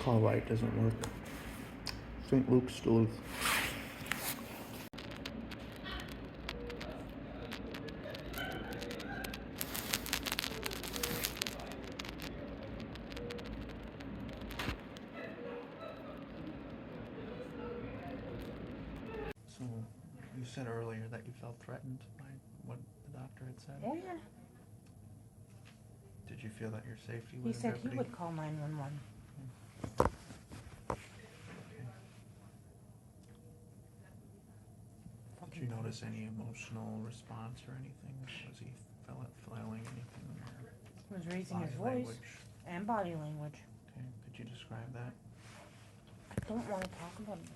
call right doesn't work. St. Luke's, Duluth. So, you said earlier that you felt threatened by what the doctor had said? Oh, yeah. Did you feel that your safety He was in said jeopardy? he would call 911. Did you notice any emotional response or anything? Was he flailing anything? He was raising his Body voice language? and body language. Okay, could you describe that? I don't want to talk about it.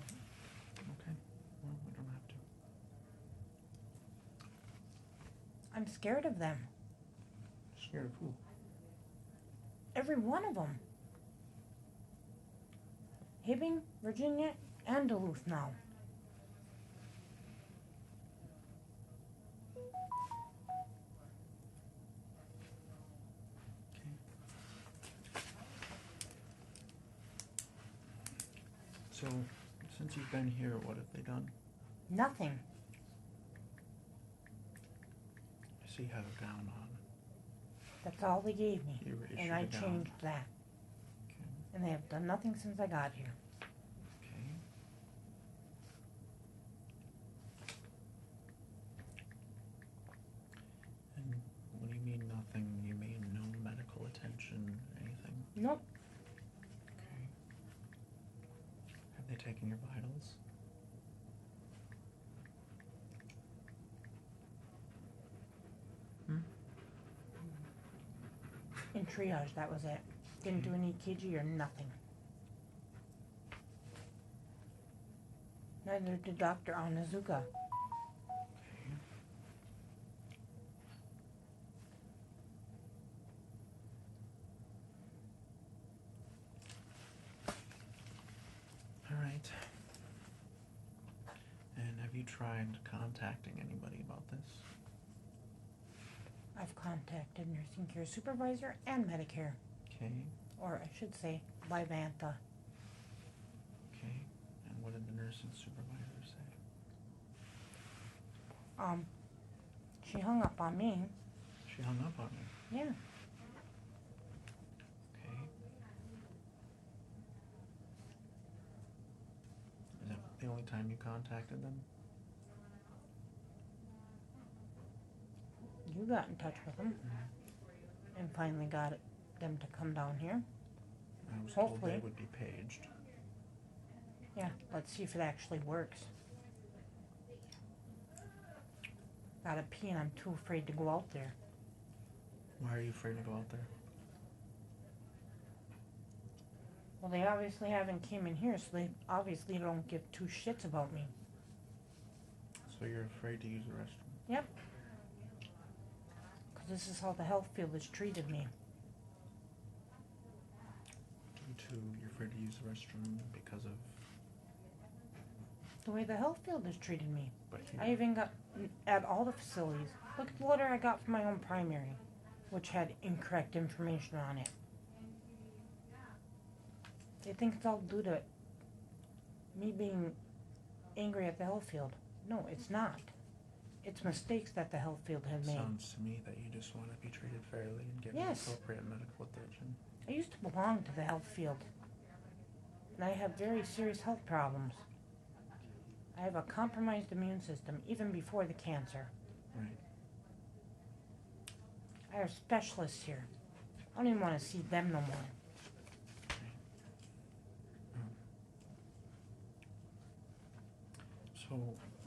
Okay, well, we don't have to. I'm scared of them. Scared of who? Every one of them. Hibbing, Virginia, and Duluth now. Okay. So, since you've been here, what have they done? Nothing. I see you have a gown on. That's all they gave me. You were And issued I a gown. changed that. Okay. And they have done nothing since I got here. Okay. And when you mean nothing, you mean no medical attention, anything? Nope. Okay. Have they taken your vitals? In triage, that was it. Didn't do any EKG or nothing. Neither did Dr. Onizuka. Okay. All right. And have you tried contacting anybody about this? I've contacted nursing care supervisor and Medicare. Okay. Or I should say, Livanta. Okay. And what did the nursing supervisor say? She hung up on me. She hung up on you. Yeah. Okay. Is that the only time you contacted them? You got in touch with them and finally got them to come down here. I was Hopefully. told they would be paged. Yeah, let's see if it actually works. Gotta pee and I'm too afraid to go out there. Why are you afraid to go out there? Well, they obviously haven't came in here, so they obviously don't give two shits about me. So you're afraid to use the restroom? Yep. Because this is how the health field has treated me. You're afraid to use the restroom because of... The way the health field has treated me. But I even got, at all the facilities, look at the letter I got from my own primary, which had incorrect information on it. They think it's all due to me being angry at the health field. No, it's not. It's mistakes that the health field had made. Sounds to me that you just want to be treated fairly and get Yes. appropriate medical attention. I used to belong to the health field, and I have very serious health problems. I have a compromised immune system, even before the cancer. Right. I have specialists here. I don't even want to see them no more. So,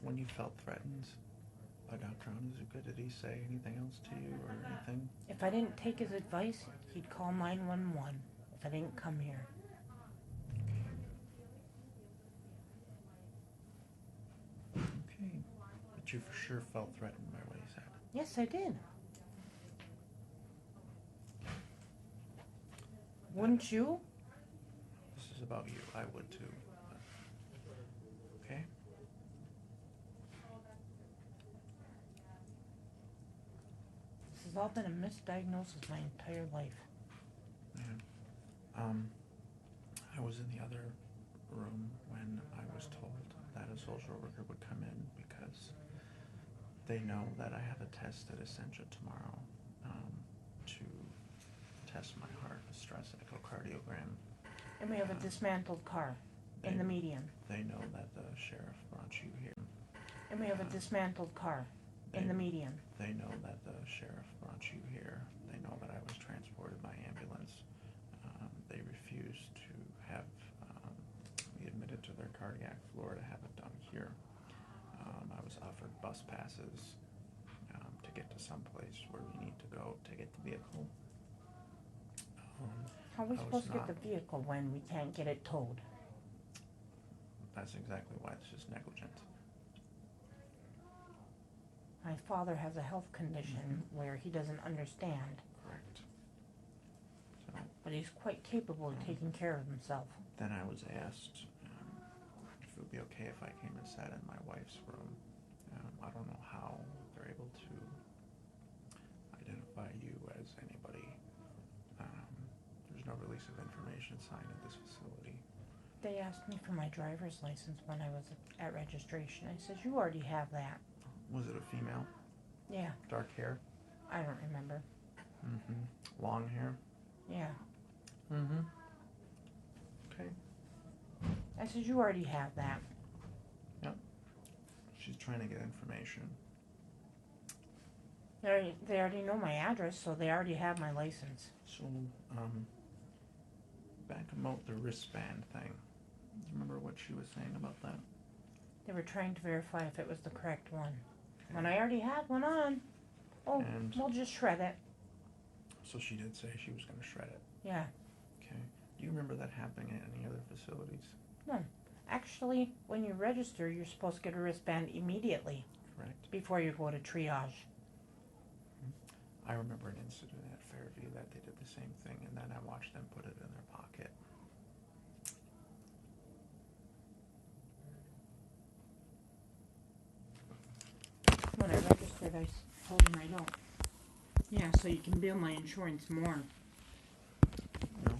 when you felt threatened by Dr. Onizuka, did he say anything else to you or anything? If I didn't take his advice, he'd call 911 if I didn't come here. Okay. But you for sure felt threatened by what he said? Yes, I did. Wouldn't you? This is about you. I would too. But... Okay. This has all been a misdiagnosis my entire life. Yeah. I was in the other room when I was told that a social worker would come in because they know that I have a test at Essentia tomorrow to test my heart, a stress echocardiogram. And we have a dismantled car in the median. They know that the sheriff brought you here. And we have a dismantled car in the median. They know that the sheriff brought you here. They know that I was transported by ambulance. They refused to have me admitted to their cardiac floor to have it done here. I was offered bus passes to get to some place where we need to go to get the vehicle. How are we supposed to get the vehicle when we can't get it towed? That's exactly why this is negligent. My father has a health condition where he doesn't understand, Correct. So but he's quite capable of taking care of himself. then I was asked if it would be okay if I came and sat in my wife's room. I don't know how they're able to identify you as anybody. There's no release of information signed at this facility. They asked me for my driver's license when I was at registration. I said, you already have that. Was it a female? Yeah, Dark hair? I don't remember. Mm-hmm. Long hair? Yeah. Mm-hmm. Okay. I said, you already have that. Yep. She's trying to get information. They already know my address, so they already have my license. So, back about the wristband thing. Remember what she was saying about that? They were trying to verify if it was the correct one. When I already had one on, we'll just shred it. So she did say she was going to shred it. Yeah. Okay. Do you remember that happening at any other facilities? No. Actually, when you register, you're supposed to get a wristband immediately. Correct. Before you go to triage. I remember an incident at Fairview that they did the same thing, and then I watched them put it in their pocket. When I registered, I told them I don't. Yeah, so you can bill my insurance more. No.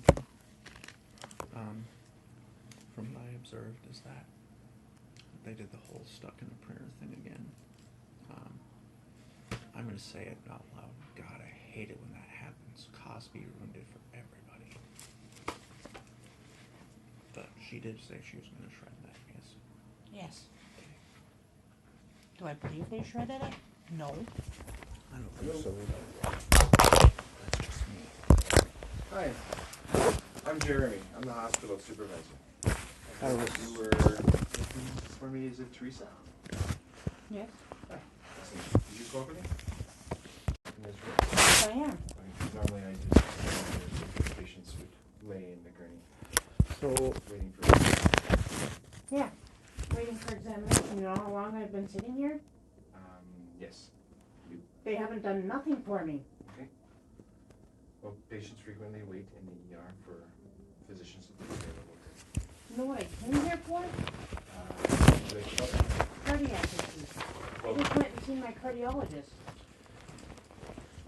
From what I observed is that they did the whole stuck in the printer thing again. I'm going to say it out loud. God, I hate it when that happens. Cosby ruined it for everybody. But she did say she was going to shred that, yes? Yes. Do I believe they shredded it? No. I don't think so. That's just me. Hi, I'm Jeremy. I'm the hospital supervisor. I was... You were looking for me, is it Teresa? Yes. Hi. Listen, did you spoke with me? In this room? Yes, I am. Okay, normally I just patients would lay in the gurney. So... Waiting for Yeah. Waiting for examination. You know how long I've been sitting here? Yes. They haven't done nothing for me. Okay. Well, patients frequently wait in the ER for physicians to be available. You know what I came here for? Do they help? Cardiac issues. I Well, just went and seen my cardiologist.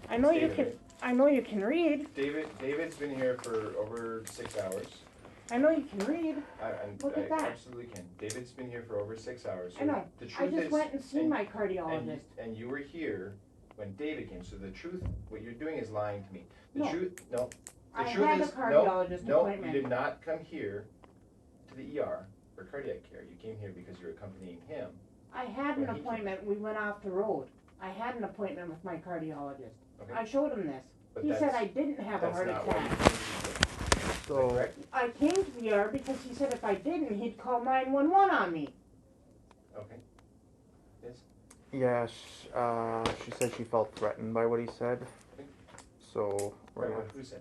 I know you David, can. right? I know you can read. David's been here for over 6 hours. I know you can read. Look at I that. absolutely can. David's been here for over 6 hours. So I know. The I truth just is, went and seen my cardiologist. and you were here when David came. So the truth, what you're doing is lying to me. The No. truth, no. The I truth had a is, cardiologist no, appointment. you did not come here to the ER for cardiac care. You came here because you're accompanying him. I had an When he came. appointment. We went off the road. I had an appointment with my cardiologist. Okay. I showed him this. But He said I didn't have a that's heart not why you attack. came to the ER. Is that correct? I came to the ER because he said if I didn't, he'd call 911 on me. Okay. Yes. Yes, she said she felt threatened by what he said. Okay. So, we're Right, gonna, who said?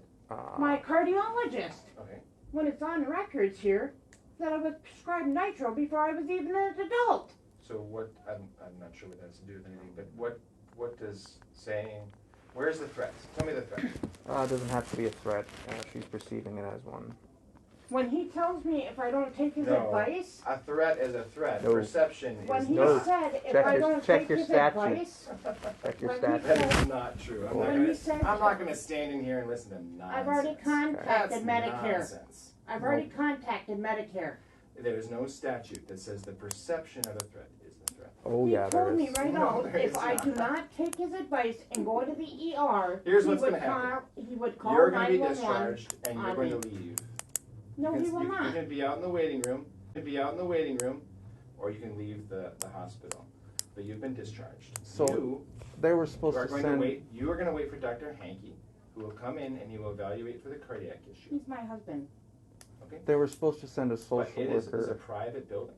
My cardiologist. Okay. When it's on records here, that I was prescribed nitro before I was even an adult. So what? I'm not sure what that has to do with anything. But what does saying? Where's the threat? Tell me the threat. it doesn't have to be a threat. She's perceiving it as one. When he tells me if I don't take his No. advice, A threat is a threat. No. Perception when is he not. said if Check I your- don't check take your his statute. advice, Check your When he statute. That is not true. When he said- I'm not gonna stand in here and listen to nonsense. I've already contacted That's Medicare. nonsense. I've No. already contacted Medicare. There is no statute that says the perception of a threat is the threat. Oh, He yeah, there told me is. right No, out, there if is I not. do not take his advice and go to the ER, Here's he what's would gonna happen. he would call You're gonna be 911. discharged and you're on going me. to leave. No, he will You're not. gonna be out in the waiting room, or you can leave the hospital. But you've been discharged. So, You They were supposed are to going to send. wait, you are gonna wait for Dr. Hankey, who will come in and he will evaluate for the cardiac issue, He's my husband. okay? They were supposed to send a But social it is a worker. private building.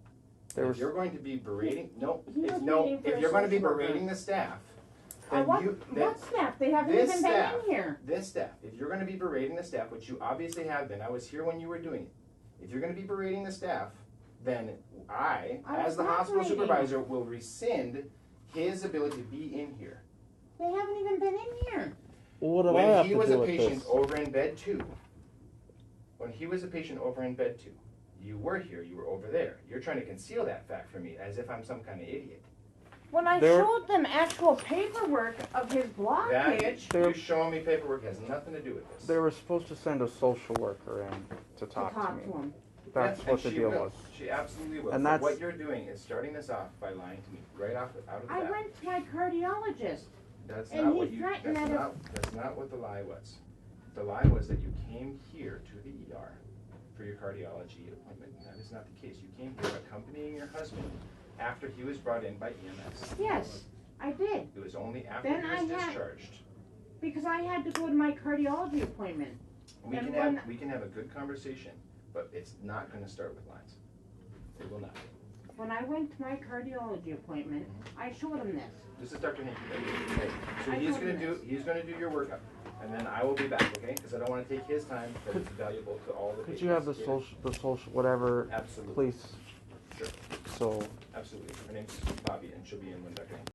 They were If you're going to be berating, He was if waiting for a you're gonna be social worker. berating the staff, then What you, what staff? They haven't this even staff. been in here. this staff, if you're gonna be berating the staff, which you obviously have been, I was here when you were doing it. If you're gonna be berating the staff, then I, I as was the not hospital berating. supervisor, will rescind his ability to be in here. They haven't even been in here. What do I When have he to was do a with patient this? over in bed 2, you were here, you were over there. You're trying to conceal that fact from me as if I'm some kind of idiot. When I There- showed them actual paperwork of his blockage, You showing me paperwork has nothing to do with this. They were supposed to send a social worker in to to talk to talk me. to him. That's Yes, what and the she deal will. was. She absolutely will. And So that's- what you're doing is starting this off by lying to me right out of the I bat. went to my cardiologist. That's and not he what you. threatened That's that if- not. That's not what the lie was. The lie was that you came here to the ER for your cardiology appointment. That is not the case. You came here accompanying your husband after he was brought in by EMS. Yes, I did. It was only after Then he I was had- discharged. Because I had to go to my cardiology appointment. We And can when- have we can have a good conversation, but it's not going to start with lies. It will not. When I went to my cardiology appointment, I showed him this. This is Dr. Hankey. Okay. So I he's told gonna him do, this. he's gonna do your workup, and then I will be back, okay? Because I don't wanna take his time, but it's valuable to all the patients. Could you have the here. social, whatever, Absolutely. please? Sure, So, absolutely. Her name's Bobby, and she'll be in when